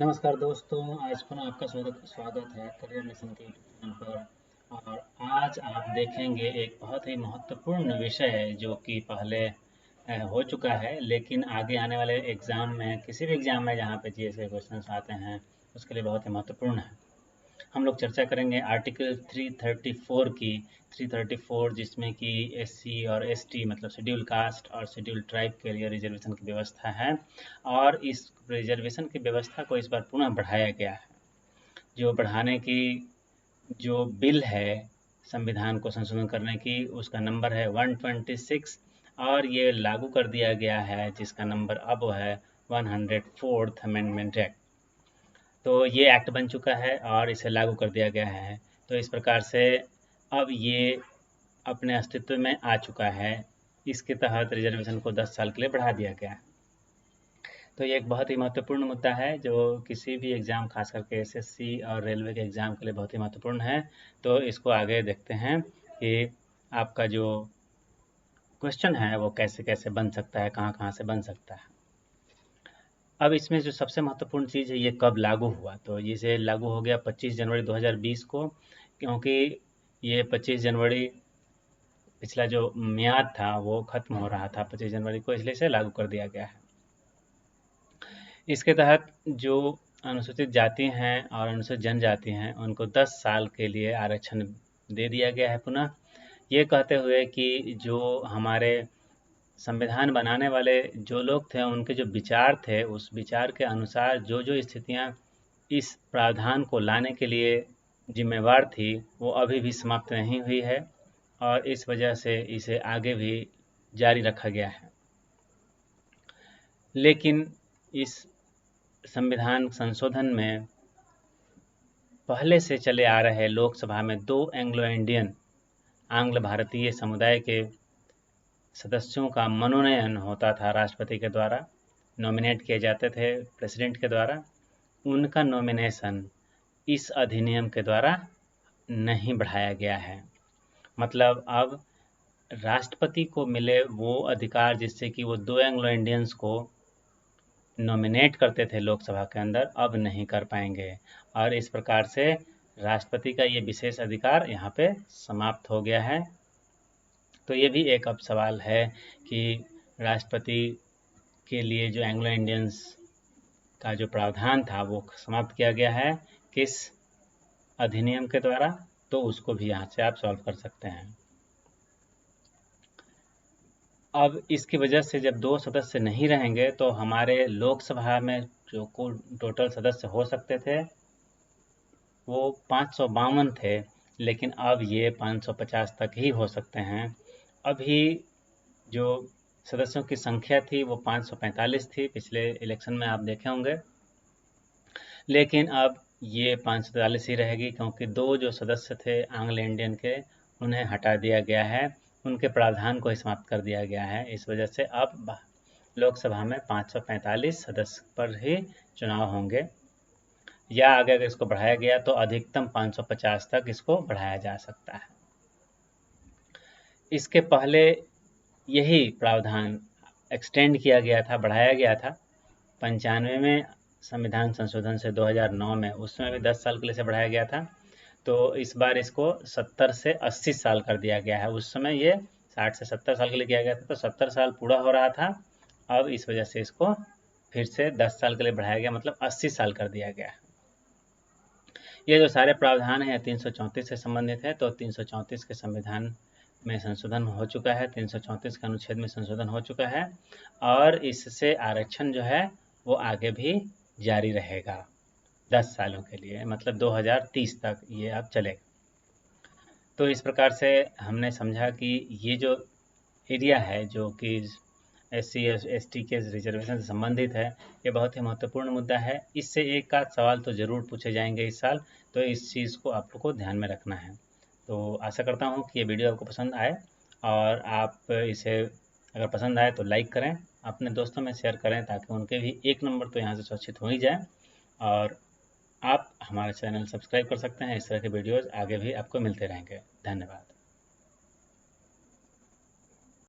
नमस्कार दोस्तों, आज पुनः आपका स्वागत है करियर मिशन के यूट्यूब चैनल पर। और आज आप देखेंगे एक बहुत ही महत्वपूर्ण विषय है जो कि पहले हो चुका है, लेकिन आगे आने वाले एग्ज़ाम में, किसी भी एग्ज़ाम में जहाँ पे जीएस के क्वेश्चंस आते हैं, उसके लिए बहुत ही महत्वपूर्ण है। हम लोग चर्चा करेंगे आर्टिकल 334 की। 334 जिसमें कि एससी और एसटी मतलब शेड्यूल कास्ट और शेड्यूल ट्राइब के लिए रिजर्वेशन की व्यवस्था है, और इस रिजर्वेशन की व्यवस्था को इस बार पुनः बढ़ाया गया है। जो बढ़ाने की जो बिल है संविधान को संशोधन करने की, उसका नंबर है 126 और ये लागू कर दिया गया है, जिसका नंबर अब है 104th अमेंडमेंट एक्ट। तो ये एक्ट बन चुका है और इसे लागू कर दिया गया है। तो इस प्रकार से अब ये अपने अस्तित्व में आ चुका है। इसके तहत रिजर्वेशन को 10 साल के लिए बढ़ा दिया गया है। तो ये एक बहुत ही महत्वपूर्ण मुद्दा है जो किसी भी एग्ज़ाम, खास करके एसएससी और रेलवे के एग्ज़ाम के लिए बहुत ही महत्वपूर्ण है। तो इसको आगे देखते हैं कि आपका जो क्वेश्चन है वो कैसे कैसे बन सकता है, कहाँ कहाँ से बन सकता है। अब इसमें जो सबसे महत्वपूर्ण चीज़ है, ये कब लागू हुआ। तो ये लागू हो गया 25 जनवरी 2020 को, क्योंकि ये 25 जनवरी पिछला जो मियाद था वो ख़त्म हो रहा था 25 जनवरी को, इसलिए इसे लागू कर दिया गया है। इसके तहत जो अनुसूचित जाति हैं और अनुसूचित जनजाति हैं उनको 10 साल के लिए आरक्षण दे दिया गया है पुनः, ये कहते हुए कि जो हमारे संविधान बनाने वाले जो लोग थे, उनके जो विचार थे, उस विचार के अनुसार जो जो स्थितियां इस प्रावधान को लाने के लिए जिम्मेवार थी, वो अभी भी समाप्त नहीं हुई है और इस वजह से इसे आगे भी जारी रखा गया है। लेकिन इस संविधान संशोधन में पहले से चले आ रहे लोकसभा में 2 एंग्लो इंडियन आंग्ल भारतीय समुदाय के सदस्यों का मनोनयन होता था, राष्ट्रपति के द्वारा नॉमिनेट किए जाते थे प्रेसिडेंट के द्वारा। उनका नॉमिनेशन इस अधिनियम के द्वारा नहीं बढ़ाया गया है। मतलब अब राष्ट्रपति को मिले वो अधिकार जिससे कि वो 2 एंग्लो इंडियंस को नॉमिनेट करते थे लोकसभा के अंदर, अब नहीं कर पाएंगे और इस प्रकार से राष्ट्रपति का ये विशेष अधिकार यहाँ पे समाप्त हो गया है। तो ये भी एक अब सवाल है कि राष्ट्रपति के लिए जो एंग्लो इंडियंस का जो प्रावधान था वो समाप्त किया गया है किस अधिनियम के द्वारा, तो उसको भी यहाँ से आप सॉल्व कर सकते हैं। अब इसकी वजह से जब 2 सदस्य नहीं रहेंगे तो हमारे लोकसभा में जो कुल टोटल सदस्य हो सकते थे वो 552 थे, लेकिन अब ये 550 तक ही हो सकते हैं। अभी जो सदस्यों की संख्या थी वो 545 थी, पिछले इलेक्शन में आप देखे होंगे, लेकिन अब ये 543 ही रहेगी, क्योंकि 2 जो सदस्य थे आंग्ल इंडियन के, उन्हें हटा दिया गया है, उनके प्रावधान को ही समाप्त कर दिया गया है। इस वजह से अब लोकसभा में 545 सदस्य पर ही चुनाव होंगे, या अगर इसको बढ़ाया गया तो अधिकतम 550 तक इसको बढ़ाया जा सकता है। इसके पहले यही प्रावधान एक्सटेंड किया गया था, बढ़ाया गया था 95 में संविधान संशोधन से 2009 में, उसमें भी 10 साल के लिए से बढ़ाया गया था। तो इस बार इसको 70 से 80 साल कर दिया गया है। उस समय ये 60 से 70 साल के लिए किया गया था, तो 70 साल पूरा हो रहा था। अब इस वजह से इसको फिर से 10 साल के लिए बढ़ाया गया, मतलब 80 साल कर दिया गया है। ये जो सारे प्रावधान हैं 334 से संबंधित है, तो 334 के संविधान में संशोधन हो चुका है, 334 के अनुच्छेद में संशोधन हो चुका है और इससे आरक्षण जो है वो आगे भी जारी रहेगा 10 सालों के लिए, मतलब 2030 तक ये अब चलेगा। तो इस प्रकार से हमने समझा कि ये जो एरिया है जो कि एससी एसटी के रिजर्वेशन से संबंधित है, ये बहुत ही महत्वपूर्ण मुद्दा है। इससे एक आध सवाल तो ज़रूर पूछे जाएंगे इस साल, तो इस चीज़ को आप लोग को ध्यान में रखना है। तो आशा करता हूँ कि ये वीडियो आपको पसंद आए और आप इसे अगर पसंद आए तो लाइक करें, अपने दोस्तों में शेयर करें, ताकि उनके भी 1 नंबर तो यहाँ से सुरक्षित हो ही जाए। और आप हमारा चैनल सब्सक्राइब कर सकते हैं, इस तरह के वीडियोज़ आगे भी आपको मिलते रहेंगे। धन्यवाद।